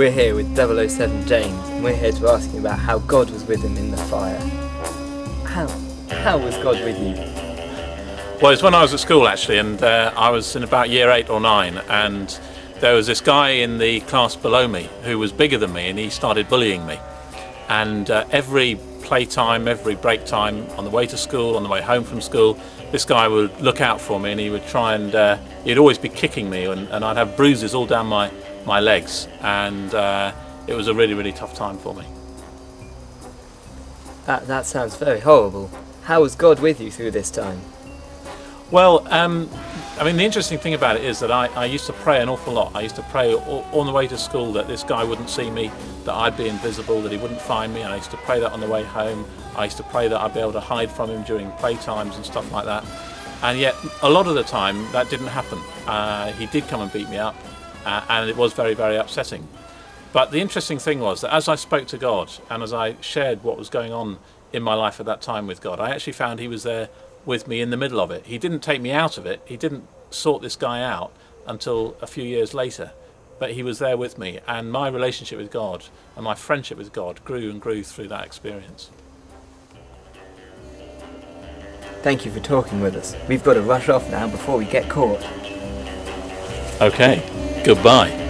We're here with 007 James, and we're here to ask you about how God was with him in the fire. How was God with you? Well, it's when I was at school actually, and I was in about year 8 or 9, and there was this guy in the class below me who was bigger than me, and he started bullying me. And every playtime, every break time, on the way to school, on the way home from school, this guy would look out for me, and he would try and he'd always be kicking me, and I'd have bruises all down my legs, and it was a really, really tough time for me. That sounds very horrible. How was God with you through this time? Well, I mean, the interesting thing about it is that I used to pray an awful lot. I used to pray on the way to school that this guy wouldn't see me, that I'd be invisible, that he wouldn't find me. And I used to pray that on the way home. I used to pray that I'd be able to hide from him during playtimes and stuff like that. And yet, a lot of the time, that didn't happen. He did come and beat me up, and it was very, very upsetting. But the interesting thing was that as I spoke to God and as I shared what was going on in my life at that time with God, I actually found he was there with me in the middle of it. He didn't take me out of it. He didn't sort this guy out until a few years later, but he was there with me, and my relationship with God and my friendship with God grew and grew through that experience. Thank you for talking with us. We've got to rush off now before we get caught. Okay, goodbye.